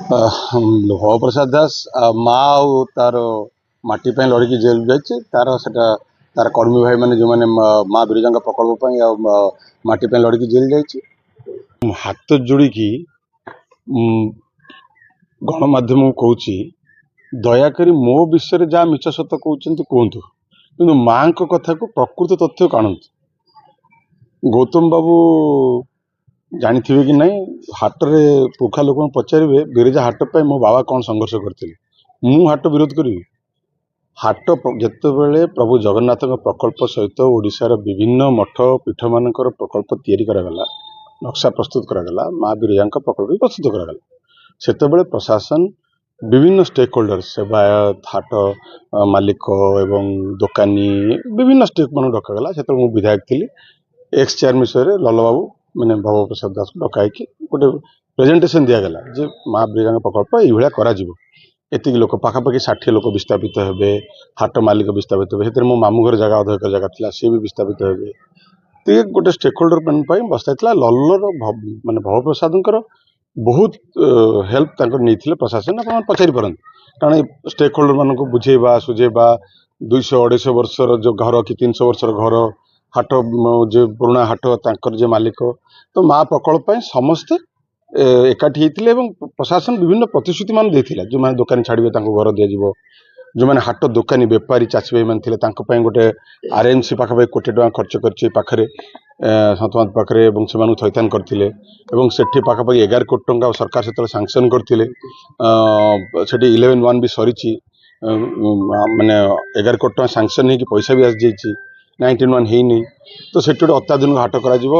ଲୌହ ପ୍ରସାଦ ଦାସ ମା ଆଉ ତାର ମାଟି ପାଇଁ ଲଢ଼ିକି ଜେଲ୍ ଯାଇଛି। ତାର କର୍ମୀ ଭାଇମାନେ ଯେଉଁମାନେ ମା ବିରଜାଙ୍କ ପ୍ରକଳ୍ପ ପାଇଁ ଆଉ ମାଟି ପାଇଁ ଲଢ଼ିକି ଜେଲ୍ ଯାଇଛି। ହାତ ଯୋଡ଼ିକି ଗଣମାଧ୍ୟମକୁ କହୁଛି, ଦୟାକରି ମୋ ବିଷୟରେ ଯାହା ମିଛ ସତ କହୁଛନ୍ତି କୁହନ୍ତୁ, କିନ୍ତୁ ମାଙ୍କ କଥାକୁ ପ୍ରକୃତ ତଥ୍ୟ ଆଣନ୍ତୁ। ଗୌତମ ବାବୁ ଜାଣିଥିବେ କି ନାହିଁ, ହାଟରେ ପୁଖା ଲୋକଙ୍କୁ ପଚାରିବେ ବିରଜା ହାଟ ପାଇଁ ମୋ ବାବା କ'ଣ ସଂଘର୍ଷ କରିଥିଲେ। ମୁଁ ହାଟ ବିରୋଧ କରିବି? ହାଟ ଯେତେବେଳେ ପ୍ରଭୁ ଜଗନ୍ନାଥଙ୍କ ପ୍ରକଳ୍ପ ସହିତ ଓଡ଼ିଶାର ବିଭିନ୍ନ ମଠ ପୀଠମାନଙ୍କର ପ୍ରକଳ୍ପ ତିଆରି କରାଗଲା, ନକ୍ସା ପ୍ରସ୍ତୁତ କରାଗଲା, ମା ବିରଜାଙ୍କ ପ୍ରକଳ୍ପ ପ୍ରସ୍ତୁତ କରାଗଲା, ସେତେବେଳେ ପ୍ରଶାସନ ବିଭିନ୍ନ ଷ୍ଟେକ୍ ହୋଲ୍ଡର, ସେବାୟତ, ହାଟ ମାଲିକ ଏବଂ ଦୋକାନୀ, ବିଭିନ୍ନ ଷ୍ଟେକ୍ ମାନଙ୍କୁ ଡକାଗଲା। ସେତେବେଳେ ମୁଁ ବିଧାୟକ ଥିଲି। ଏକ୍ସ ଚେୟାରମ୍ୟାନ୍ ବିଷୟରେ ଲଲବାବୁ ମାନେ ଭବ ପ୍ରସାଦ ଦାସକୁ ଡକାଇକି ଗୋଟେ ପ୍ରେଜେଣ୍ଟେସନ୍ ଦିଆଗଲା ଯେ ମା ବିରଜାଙ୍କ ପ୍ରକଳ୍ପ ଏଇଭଳିଆ କରାଯିବ। ଏତିକି ଲୋକ, ପାଖାପାଖି 60 ଲୋକ ବିସ୍ଥାପିତ ହେବେ, ହାଟ ମାଲିକ ବିସ୍ଥାପିତ ହେବେ। ସେଥିରେ ମୋ ମାମୁଁ ଘର ଜାଗା, ଅଧ ଏକର ଜାଗା ଥିଲା, ସିଏ ବି ବିସ୍ଥାପିତ ହେବେ। ତ ଗୋଟେ ଷ୍ଟେକ୍ ହୋଲ୍ଡର ପାଇଁ ବସ୍ତା ହେଇଥିଲା। ଲଲ୍ଲର ମାନେ ଭବ ପ୍ରସାଦଙ୍କର ବହୁତ ହେଲ୍ପ ତାଙ୍କର ନେଇଥିଲେ ପ୍ରଶାସନ। ଆପଣ ପଚାରି ପାରନ୍ତି, କାରଣ ଷ୍ଟେକ୍ ହୋଲ୍ଡର ମାନଙ୍କୁ ବୁଝେଇବା ସୁଝେଇବା, 200-250 ବର୍ଷର ଯେଉଁ ଘର କି 300 ବର୍ଷର ଘର, ହାଟ ଯେ ପୁରୁଣା ହାଟ ତାଙ୍କର ଯେ ମାଲିକ, ତ ମା ପ୍ରକଳ୍ପ ପାଇଁ ସମସ୍ତେ ଏକାଠି ହେଇଥିଲେ ଏବଂ ପ୍ରଶାସନ ବିଭିନ୍ନ ପ୍ରତିଶ୍ରୁତି ମାନ ଦେଇଥିଲା। ଯେଉଁମାନେ ଦୋକାନୀ ଛାଡ଼ିବେ ତାଙ୍କୁ ଘର ଦିଆଯିବ, ଯେଉଁମାନେ ହାଟ ଦୋକାନୀ ବେପାରୀ ଚାଷୀ ଭାଇମାନେ ଥିଲେ ତାଙ୍କ ପାଇଁ ଗୋଟେ RMC ପାଖାପାଖି 1 କୋଟି ଟଙ୍କା ଖର୍ଚ୍ଚ କରିଛି ପାଖରେ ସନ୍ତମାତ ପାଖରେ, ଏବଂ ସେମାନଙ୍କୁ ଥଇଥାନ କରିଥିଲେ। ଏବଂ ସେଠି ପାଖାପାଖି 11 କୋଟି ଟଙ୍କା ସରକାର ସେତେବେଳେ ସାଂସନ୍ କରିଥିଲେ। ସେଠି 11-1 ବି ସରିଛି, ମାନେ 11 କୋଟି ଟଙ୍କା ସାଂସନ୍ ହେଇକି ପଇସା ବି ଆସିଯାଇଛି, 19-1 ହେଇନି। ତ ସେଠି ଗୋଟେ ଅତ୍ୟାଧୁନିକ ହାଟ କରାଯିବ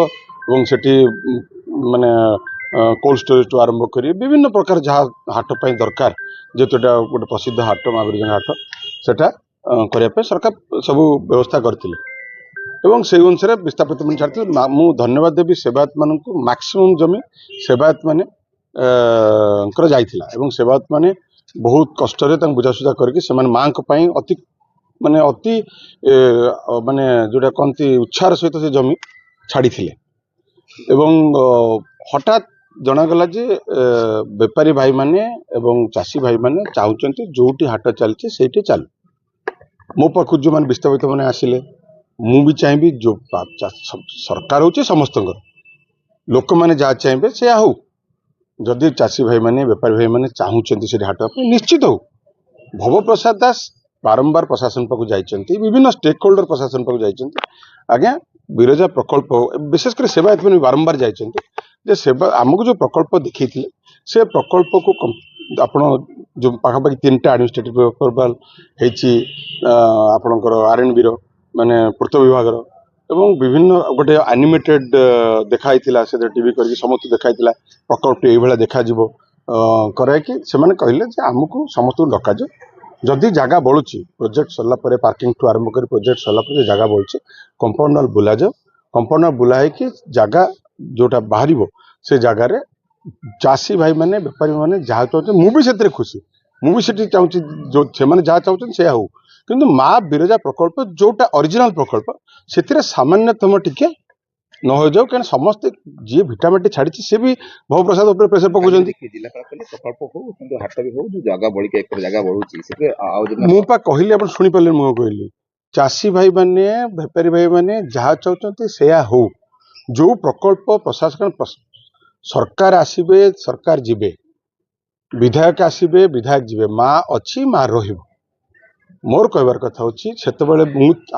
ଏବଂ ସେଠି ମାନେ କୋଲ୍ଡ ଷ୍ଟୋରେଜଠୁ ଆରମ୍ଭ କରି ବିଭିନ୍ନ ପ୍ରକାର ଯାହା ହାଟ ପାଇଁ ଦରକାର, ଯେହେତୁ ଏଟା ଗୋଟେ ପ୍ରସିଦ୍ଧ ହାଟ ମା ବିରଜାଙ୍କ ହାଟ, ସେଟା କରିବା ପାଇଁ ସରକାର ସବୁ ବ୍ୟବସ୍ଥା କରିଥିଲେ ଏବଂ ସେଇ ଅନୁସାରେ ବିସ୍ଥାପିତ ମାନେ ଛାଡ଼ିଥିଲେ। ମୁଁ ଧନ୍ୟବାଦ ଦେବି ସେବାୟତ ମାନଙ୍କୁ। ମ୍ୟାକ୍ସିମମ୍ ଜମି ସେବାୟତ ମାନେ ଙ୍କର ଯାଇଥିଲା ଏବଂ ସେବାୟତ ମାନେ ବହୁତ କଷ୍ଟରେ ତାଙ୍କୁ ବୁଝାସୁଝା କରିକି ସେମାନେ ମାଙ୍କ ପାଇଁ ଅତି ମାନେ ଯୋଉଟା କହନ୍ତି ଉତ୍ସାହର ସହିତ ସେ ଜମି ଛାଡ଼ିଥିଲେ। ଏବଂ ହଠାତ୍ ଜଣାଗଲା ଯେ ବେପାରୀ ଭାଇମାନେ ଏବଂ ଚାଷୀ ଭାଇମାନେ ଚାହୁଁଛନ୍ତି ଯୋଉଠି ହାଟ ଚାଲିଛି ସେଇଠି ଚାଲୁ। ମୋ ପାଖକୁ ଯେଉଁମାନେ ବିସ୍ଥାପିତ ମାନେ ଆସିଲେ, ମୁଁ ବି ଚାହିଁବି ସରକାର ହେଉଛି ସମସ୍ତଙ୍କର, ଲୋକମାନେ ଯାହା ଚାହିଁବେ ସେୟା ହଉ। ଯଦି ଚାଷୀ ଭାଇମାନେ ବେପାରୀ ଭାଇମାନେ ଚାହୁଁଛନ୍ତି ସେଠି ହାଟ ପାଇଁ, ନିଶ୍ଚିତ ହଉ। ଭବ ପ୍ରସାଦ ଦାସ ବାରମ୍ବାର ପ୍ରଶାସନ ପାଖକୁ ଯାଇଛନ୍ତି, ବିଭିନ୍ନ ଷ୍ଟେକ୍ ହୋଲ୍ଡର ପ୍ରଶାସନ ପାଖକୁ ଯାଇଛନ୍ତି। ଆଜ୍ଞା, ବିରଜା ପ୍ରକଳ୍ପ ବିଶେଷ କରି ସେବାୟତ ମାନେ ବାରମ୍ବାର ଯାଇଛନ୍ତି ଯେ ଆମକୁ ଯେଉଁ ପ୍ରକଳ୍ପ ଦେଖେଇଥିଲେ ସେ ପ୍ରକଳ୍ପକୁ ଆପଣ ଯେଉଁ ପାଖାପାଖି 3ଟା ଆଡମିନିଷ୍ଟ୍ରେଟିଭ ଆପ୍ରୁଭାଲ ହେଇଛି ଆପଣଙ୍କର R&Bର ମାନେ ପୂର୍ତ୍ତ ବିଭାଗର, ଏବଂ ବିଭିନ୍ନ ଗୋଟେ ଆନିମେଟେଡ୍ ଦେଖା ହେଇଥିଲା, ସେଥିରେ ଟିଭି କରିକି ସମସ୍ତଙ୍କୁ ଦେଖା ହେଇଥିଲା ପ୍ରକଳ୍ପ ଏଇଭଳିଆ ଦେଖାଯିବ କରାଇକି। ସେମାନେ କହିଲେ ଯେ ଆମକୁ ସମସ୍ତଙ୍କୁ ଡକାଯିବ, ଯଦି ଜାଗା ବଳୁଛି ପ୍ରୋଜେକ୍ଟ ସରିଲା ପରେ, ପାର୍କିଂଠୁ ଆରମ୍ଭ କରି ପ୍ରୋଜେକ୍ଟ ସରିଲା ପରେ ଜାଗା ବଳୁଛି କମ୍ପାଉଣ୍ଡ ୱାଲ୍ ବୁଲାଯାଉ। କମ୍ପାଉଣ୍ଡ ୱାଲ୍ ବୁଲା ହେଇକି ଜାଗା ଯୋଉଟା ବାହାରିବ ସେ ଜାଗାରେ ଚାଷୀ ଭାଇମାନେ ବେପାରୀ ମାନେ ଯାହା ଚାହୁଁଛନ୍ତି, ମୁଁ ବି ସେଥିରେ ଖୁସି, ମୁଁ ବି ସେଠି ଚାହୁଁଛି ସେମାନେ ଯାହା ଚାହୁଁଛନ୍ତି ସେୟା ହଉ। କିନ୍ତୁ ମା ବିରଜା ପ୍ରକଳ୍ପ ଯୋଉଟା ଅରିଜିନାଲ ପ୍ରକଳ୍ପ, ସେଥିରେ ସାମାନ୍ୟତମ ଟିକେ ନ ହୋଇଯାଉ, କାରଣ ସମସ୍ତେ ଯିଏ ଭିଟାମାଟି ଛାଡ଼ିଛି ସେ ବି ଭବ ପ୍ରସାଦ ଉପରେ ପ୍ରେସର ପକାଉଛନ୍ତି। ମୁଁ ପା କହିଲି, ଆପଣ ଶୁଣିପାରିଲେ? ମୁଁ କହିଲି ଚାଷୀ ଭାଇମାନେ ବେପାରୀ ଭାଇମାନେ ଯାହା ଚାହୁଁଛନ୍ତି ସେୟା ହଉ। ଯୋଉ ପ୍ରକଳ୍ପ ପ୍ରଶାସନ ସରକାର ଆସିବେ ସରକାର ଯିବେ, ବିଧାୟକ ଆସିବେ ବିଧାୟକ ଯିବେ, ମା ଅଛି ମା ରହିବ। ମୋର କହିବାର କଥା ହଉଛି, ସେତେବେଳେ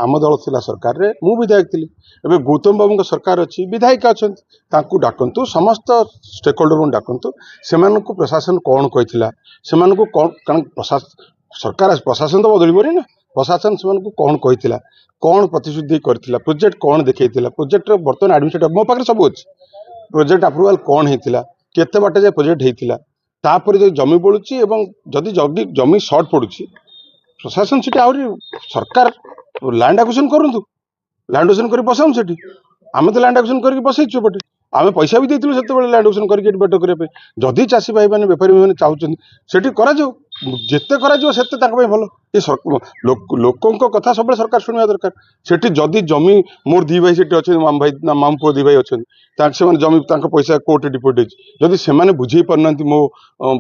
ଆମ ଦଳ ଥିଲା ସରକାରରେ, ମୁଁ ବିଧାୟକ ଥିଲି। ଏବେ ଗୌତମ ବାବୁଙ୍କ ସରକାର ଅଛି, ବିଧାୟିକା ଅଛନ୍ତି, ତାଙ୍କୁ ଡାକନ୍ତୁ, ସମସ୍ତ ଷ୍ଟେକ୍ ହୋଲ୍ଡରଙ୍କୁ ଡାକନ୍ତୁ। ସେମାନଙ୍କୁ ପ୍ରଶାସନ କ'ଣ କହିଥିଲା, ସେମାନଙ୍କୁ କ'ଣ, କାରଣ ସରକାର ପ୍ରଶାସନ ତ ବଦଳିବନି ନା, ପ୍ରଶାସନ ସେମାନଙ୍କୁ କ'ଣ କହିଥିଲା, କ'ଣ ପ୍ରତିଶ୍ରୁତି କରିଥିଲା, ପ୍ରୋଜେକ୍ଟ କ'ଣ ଦେଖେଇଥିଲା, ପ୍ରୋଜେକ୍ଟର ବର୍ତ୍ତମାନ ଆଡମିନିଷ୍ଟ୍ରେଟିଭ ମୋ ପାଖରେ ସବୁ ଅଛି। ପ୍ରୋଜେକ୍ଟ ଆପ୍ରୁଭାଲ କ'ଣ ହେଇଥିଲା, କେତେ ବାଟ ଯାଏ ପ୍ରୋଜେକ୍ଟ ହେଇଥିଲା, ତାପରେ ଯଦି ଜମି ବଳୁଛି ଏବଂ ଯଦି ଜମି ସର୍ଟ ପଡୁଛି, ପ୍ରଶାସନ ସେଠି ଆହୁରି ସରକାର ଲ୍ୟାଣ୍ଡ ଆକ୍ୱିଜିସନ କରନ୍ତୁ, ଲ୍ୟାଣ୍ଡ ଆକ୍ୱିଜିସନ କରି ବସାନ୍ତୁ ସେଠି। ଆମେ ତ ଲ୍ୟାଣ୍ଡ ଆକ୍ୱିଜିସନ କରିକି ବସେଇଛୁ ଏପଟେ, ଆମେ ପଇସା ବି ଦେଇଥିଲୁ ସେତେବେଳେ ଲ୍ୟାଣ୍ଡ ଆକ୍ୱିଜିସନ କରିକି ଏଠି ବେଟ କରିବା ପାଇଁ। ଯଦି ଚାଷୀ ଭାଇମାନେ ବେପାରୀ ଭାଇମାନେ ଚାହୁଁଛନ୍ତି ସେଠି କରାଯାଉ। ଯେତେ କରାଯିବ ସେତେ ତାଙ୍କ ପାଇଁ ଭଲ। ଏ ଲୋକଙ୍କ କଥା ସବୁବେଳେ ସରକାର ଶୁଣିବା ଦରକାର। ସେଠି ଯଦି ଜମି ମୋର ଦି ଭାଇ ସେଠି ଅଛନ୍ତି, ମାମୁ ଭାଇ ନା ମାମୁ ପୁଅ ଦି ଭାଇ ଅଛନ୍ତି, ସେମାନେ ଜମି ତାଙ୍କ ପଇସା କୋର୍ଟରେ ଡିପୋଜିଟ୍ ହେଇଛି, ଯଦି ସେମାନେ ବୁଝେଇ ପାରୁନାହାନ୍ତି ମୋ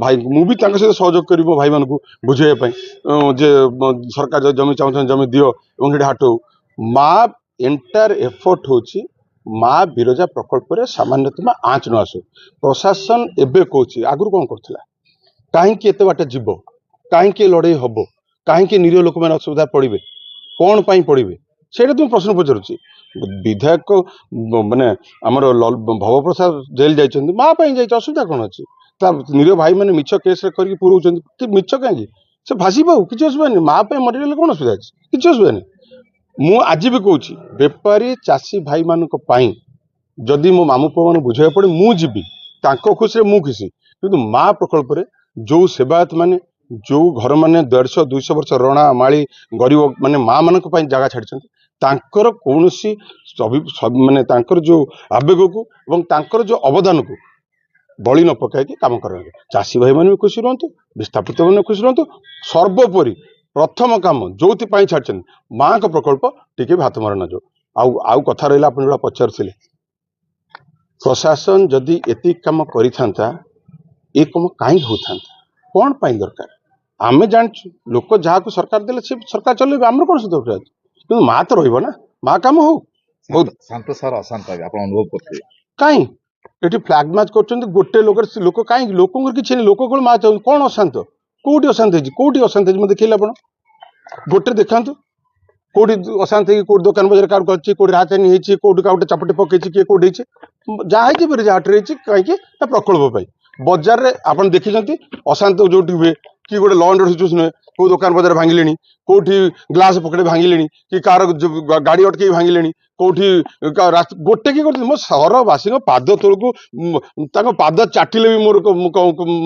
ଭାଇଙ୍କୁ, ମୁଁ ବି ତାଙ୍କ ସହିତ ସହଯୋଗ କରିବି ମୋ ଭାଇମାନଙ୍କୁ ବୁଝେଇବା ପାଇଁ ଯେ ସରକାର ଯଦି ଜମି ଚାହୁଁଛନ୍ତି ଜମି ଦିଅ ଏବଂ ସେଠି ହାଟ ହଉ। ମା ଏଣ୍ଟାୟାର ଏଫର୍ଟ ହଉଛି ମା ବିରଜା ପ୍ରକଳ୍ପରେ ସାମାନ୍ୟତମ ଆଞ୍ଚ ନ ଆସୁ। ପ୍ରଶାସନ ଏବେ କହୁଛି, ଆଗରୁ କଣ କରୁଥିଲା? କାହିଁକି ଏତେ ବାଟ ଯିବ? କାହିଁକି ଲଢ଼େଇ ହବ? କାହିଁକି ନିରୀହ ଲୋକମାନେ ଅସୁବିଧା ପଡ଼ିବେ? କ'ଣ ପାଇଁ ପଡ଼ିବେ? ସେଇଟା ତ ମୁଁ ପ୍ରଶ୍ନ ପଚାରୁଛି। ବିଧାୟକ ମାନେ ଆମର ଭବପ୍ରସାଦ ଜେଲ୍ ଯାଇଛନ୍ତି, ମା ପାଇଁ ଯାଇଛି, ଅସୁବିଧା କ'ଣ ଅଛି? ତା ନିରୀହ ଭାଇମାନେ ମିଛ କେସ୍ରେ କରିକି ପୁରଉଛନ୍ତି, ମିଛ କାହିଁକି? ସେ ଭାସି ପାଉ, କିଛି ଅସୁବିଧା ନାହିଁ। ମା ପାଇଁ ମରିଗଲେ କ'ଣ ଅସୁବିଧା ଅଛି? କିଛି ଅସୁବିଧା ନାହିଁ। ମୁଁ ଆଜି ବି କହୁଛି, ବେପାରୀ ଚାଷୀ ଭାଇମାନଙ୍କ ପାଇଁ ଯଦି ମୋ ମାମୁ ପୁଅ ମାନେ ବୁଝେଇବାକୁ ପଡ଼େ ମୁଁ ଯିବି, ତାଙ୍କ ଖୁସିରେ ମୁଁ ଖୁସି। କିନ୍ତୁ ମା ପ୍ରକଳ୍ପରେ ଯୋଉ ସେବାୟତ ମାନେ, ଯୋଉ ଘର ମାନେ 150-200 ବର୍ଷ ରଣା ମାଳି ଗରିବ ମାନେ ମା ମାନଙ୍କ ପାଇଁ ଜାଗା ଛାଡ଼ିଛନ୍ତି, ତାଙ୍କର କୌଣସି ମାନେ ତାଙ୍କର ଯୋଉ ଆବେଗକୁ ଏବଂ ତାଙ୍କର ଯୋଉ ଅବଦାନକୁ ବଳି ନ ପକାଇକି କାମ କରାଯାଏ। ଚାଷୀ ଭାଇମାନେ ବି ଖୁସି ରୁହନ୍ତୁ, ବିସ୍ଥାପିତ ମାନେ ଖୁସି ରୁହନ୍ତୁ। ସର୍ବୋପରି ପ୍ରଥମ କାମ ଯୋଉଥିପାଇଁ ଛାଡ଼ିଛନ୍ତି ମାଙ୍କ ପ୍ରକଳ୍ପ ଟିକେ ବି ହାତ ମରା ନ ଯାଉ। ଆଉ କଥା ରହିଲା, ଆପଣ ଯୋଉଟା ପଚାରୁଥିଲେ, ପ୍ରଶାସନ ଯଦି ଏତିକି କାମ କରିଥାନ୍ତା ଏ କାମ କାହିଁକି ହଉଥାନ୍ତା? କ'ଣ ପାଇଁ ଦରକାର? ଆମେ ଜାଣିଛୁ, ଲୋକ ଯାହାକୁ ସରକାର ଦେଲେ ସେ ସରକାର ଚଲେଇବେ, ଆମର କ'ଣ ସୁଧ ଅଛି? କିନ୍ତୁ ମା ତ ରହିବ ନା, ମା କାମ ହଉ। ଶାନ୍ତ ସାର୍ ଅଶାନ୍ତ ଆପଣ ଅନୁଭବ କରୁଥିବେ। କାହିଁ ଏଠି ଫ୍ଲାଗ ମ୍ୟାଚ୍ କରୁଛନ୍ତି ଗୋଟେ ଲୋକ କାହିଁକି? ଲୋକଙ୍କର କିଛି ନାହିଁ, ଲୋକ କ'ଣ ମା ଚାହୁଁଛନ୍ତି? କ'ଣ ଅଶାନ୍ତ? କୋଉଠି ଅଶାନ୍ତ ହେଇଛି? କୋଉଠି ଅଶାନ୍ତ ହେଇଛି ମତେ ଦେଖେଇଲେ ଆପଣ ଗୋଟେ ଦେଖାନ୍ତୁ। କୋଉଠି ଅଶାନ୍ତ ହେଇକି କୋଉଠି ଦୋକାନ ବଜାର କାହାକୁ କରିଛି, କୋଉଠି ରାଜଧାନୀ ହେଇଛି, କୋଉଠି କାଉଟେ ଚାପଟି ପକେଇଛି, କିଏ କୋଉଠି ହେଇଛି? ଯାହା ହେଇଛି ବିରଜା ହାଟରେ ହେଇଛି। କାହିଁକି? ନା ପ୍ରକଳ୍ପ ପାଇଁ। ବଜାରରେ ଆପଣ ଦେଖିଛନ୍ତି ଅଶାନ୍ତ ଯୋଉଠି ହୁଏ କି ଗୋଟେ ଲ ଆଣ୍ଡ ଅର୍ଡର ସିଚୁଏସନ୍ ହୁଏ, କୋଉ ଦୋକାନ ବଜାର ଭାଙ୍ଗିଲେଣି, କୋଉଠି ଗ୍ଲାସ ପକେଟ ଭାଙ୍ଗିଲେଣି, କି କାହାର ଗାଡି ଅଟକେଇ ଭାଙ୍ଗିଲେଣି, କୋଉଠି ଗୋଟେ କି କରୁଛନ୍ତି। ମୋ ସହରବାସୀଙ୍କ ପାଦ ତଳକୁ ତାଙ୍କ ପାଦ ଚାଟିଲେ ବି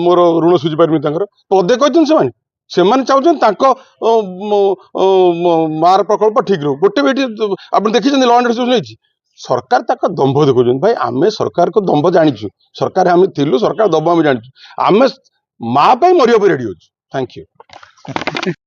ମୋର ଋଣ ସୁଝି ପାରିବି ତାଙ୍କର। ପଦେ କହିଛନ୍ତି ସେମାନେ ଚାହୁଁଛନ୍ତି ତାଙ୍କ ମାର ପ୍ରକଳ୍ପ ଠିକ ରହୁ। ଗୋଟେ ବି ଏଠି ଆପଣ ଦେଖିଛନ୍ତି ଲ ଆଣ୍ଡ ଅର୍ଡର ସିଚୁଏସନ୍ ହେଇଛି? ସରକାର ତାଙ୍କ ଦମ୍ଭ ଦେଖୁଛନ୍ତି। ଭାଇ ଆମେ ସରକାରଙ୍କ ଦମ୍ଭ ଜାଣିଛୁ, ସରକାର ଆମେ ଥିଲୁ, ସରକାର ଦମ୍ଭ ଆମେ ଜାଣିଛୁ। ଆମେ ମା ପାଇଁ ମରିବା ପାଇଁ ରେଡି ଅଛୁ। Thank you.